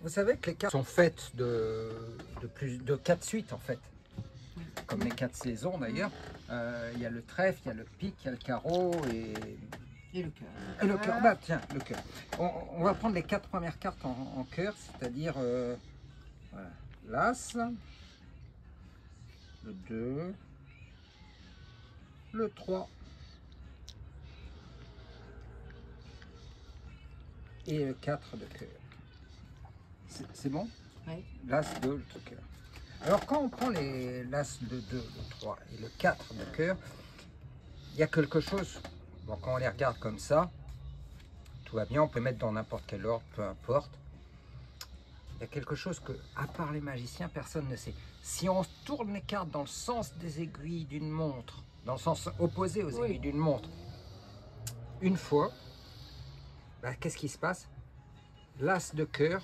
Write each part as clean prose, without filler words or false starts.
Vous savez que les cartes sont faites de 4 suites en fait, comme les 4 saisons d'ailleurs. Il y a le trèfle, il y a le pic, il y a le carreau et Et le cœur. et le cœur. Bah tiens, le cœur. On va prendre les 4 premières cartes en cœur, c'est-à-dire voilà, l'As, le 2, le 3 et le 4 de cœur. C'est bon? Oui. L'As, 2, le cœur. Alors quand on prend l'As, le 2, le 3 et le 4 de cœur, il y a quelque chose, bon, quand on les regarde comme ça, tout va bien, on peut mettre dans n'importe quel ordre, peu importe. Il y a quelque chose que, à part les magiciens, personne ne sait. Si on tourne les cartes dans le sens des aiguilles d'une montre, dans le sens opposé aux aiguilles d'une montre, une fois, bah, qu'est-ce qui se passe? L'As de cœur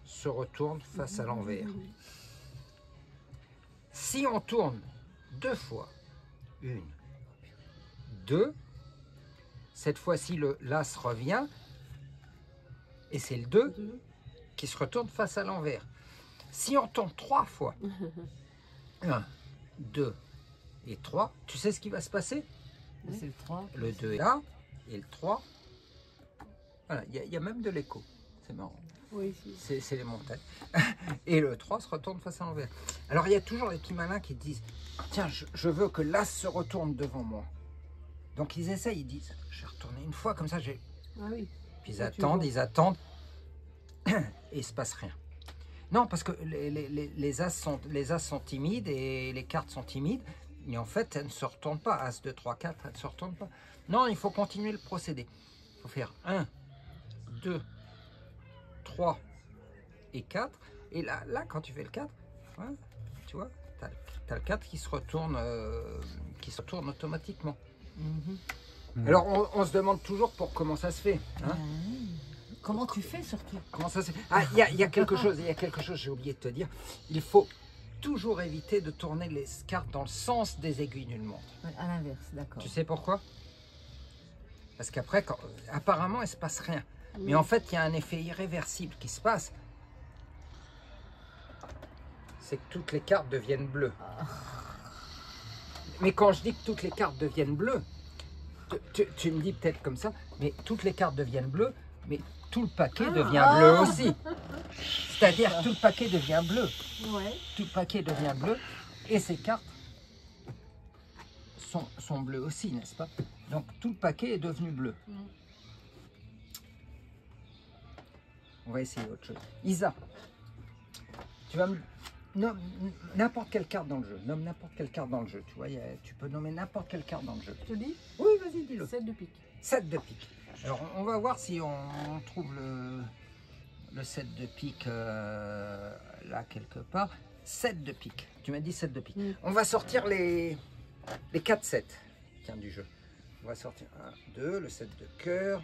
se retourne face à l'envers. Si on tourne 2 fois, 1, 2, cette fois-ci l'As revient et c'est le 2 qui se retourne face à l'envers. Si on tourne 3 fois, 1, 2 et 3, tu sais ce qui va se passer? C'est le 3. Le 2 est là et le 3, voilà, il y a même de l'écho, c'est marrant. Oui, C'est les montagnes. Et le 3 se retourne face à l'envers. Alors il y a toujours les petits malins qui disent, tiens, je veux que l'As se retourne devant moi. Donc ils essayent, ils disent, je vais retourner une fois, comme ça j'ai... Ah oui. Puis ils attendent, et il ne se passe rien. Non, parce que les as sont timides et les cartes sont timides. Et en fait, elles ne se retournent pas. As, 2, 3, 4, elles ne se retournent pas. Non, il faut continuer le procédé. Il faut faire 1, 2, 3 et 4. Et là quand tu fais le 4, ouais, tu vois, tu as le 4 qui se retourne automatiquement. Alors, on se demande toujours comment ça se fait. Hein. Comment tu fais surtout? Comment ça se fait? Ah, il y a quelque chose, j'ai oublié de te dire. Il faut toujours éviter de tourner les cartes dans le sens des aiguilles d'une montre. À l'inverse, d'accord. Tu sais pourquoi? Parce qu'après, apparemment, il ne se passe rien. Mais en fait, il y a un effet irréversible qui se passe. C'est que toutes les cartes deviennent bleues. Mais quand je dis que toutes les cartes deviennent bleues, tu me dis peut-être comme ça, mais toutes les cartes deviennent bleues, mais tout le paquet devient bleu aussi. C'est-à-dire que tout le paquet devient bleu. Ouais. Tout le paquet devient bleu et ces cartes sont bleues aussi, n'est-ce pas? Donc tout le paquet est devenu bleu. On va essayer autre chose. Isa, tu vas me... N'importe quelle carte dans le jeu. Nomme n'importe quelle carte dans le jeu. Tu vois, tu peux nommer n'importe quelle carte dans le jeu. Je te dis? Oui, vas-y, dis-le. 7 de pique. 7 de pique. Alors, on va voir si on trouve le 7 de pique là quelque part. 7 de pique. Tu m'as dit 7 de pique. On va sortir les 4-7 du jeu. On va sortir 1, 2, le 7 de cœur.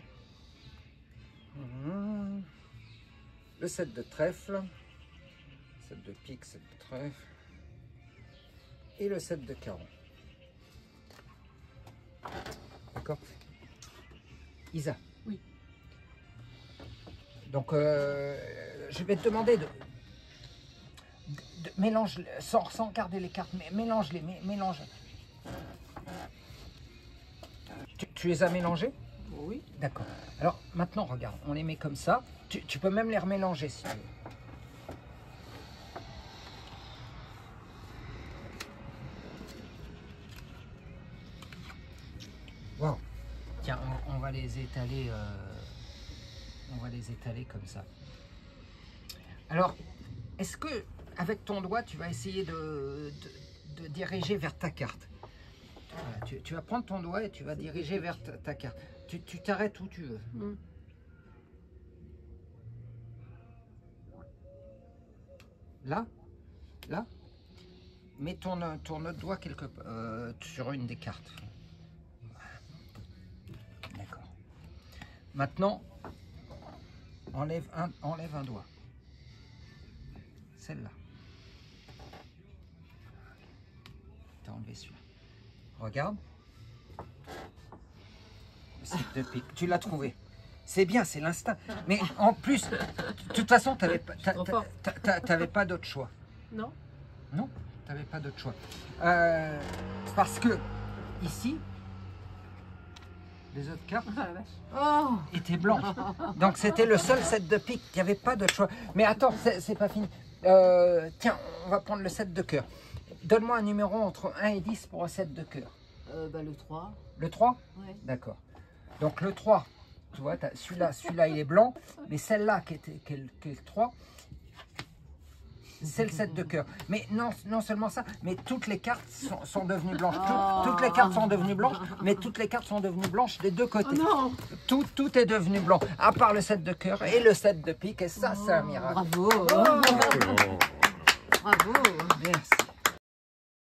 Le 7 de trèfle. 7 de pique, 7 de trèfle. Et le 7 de caron. D'accord? Isa. Oui. Donc, je vais te demander de mélange, sans garder les cartes, mais mélange-les, mélange. Tu les as mélangées? Oui. D'accord. Alors, maintenant, regarde, on les met comme ça. Tu peux même les remélanger si tu veux. Wow. Tiens, on va les étaler. On va les étaler comme ça. Alors, est-ce que avec ton doigt, tu vas essayer de diriger vers ta carte? Voilà, tu vas prendre ton doigt et tu vas diriger vers ta carte. Tu t'arrêtes où tu veux. Là? Là? Mets ton autre doigt quelque part sur une des cartes. D'accord. Maintenant, enlève un doigt. Celle-là. T'as enlevé celui-là. Regarde. Le 7 de pique. Tu l'as trouvé. C'est bien, c'est l'instinct. Mais en plus, de toute façon, tu n'avais pas d'autre choix. Non. Non, tu n'avais pas d'autre choix. Parce que, ici, les autres cartes Ah la vache. Oh, étaient blanches. Donc c'était le seul set de pique. Il n'y avait pas d'autre choix. Mais attends, c'est pas fini. Tiens, on va prendre le set de cœur. Donne-moi un numéro entre 1 et 10 pour un set de cœur. le 3. Le 3? Ouais. D'accord. Donc le 3, tu vois, celui-là il est blanc, mais celle-là qui est le 3, c'est le 7 de cœur. Mais non seulement ça, mais toutes les cartes sont devenues blanches. Toutes les cartes sont devenues blanches, mais toutes les cartes sont devenues blanches des deux côtés. Oh non. Tout est devenu blanc, à part le 7 de cœur et le 7 de pique, et ça, c'est un miracle. Bravo. Oh, Bravo. merci.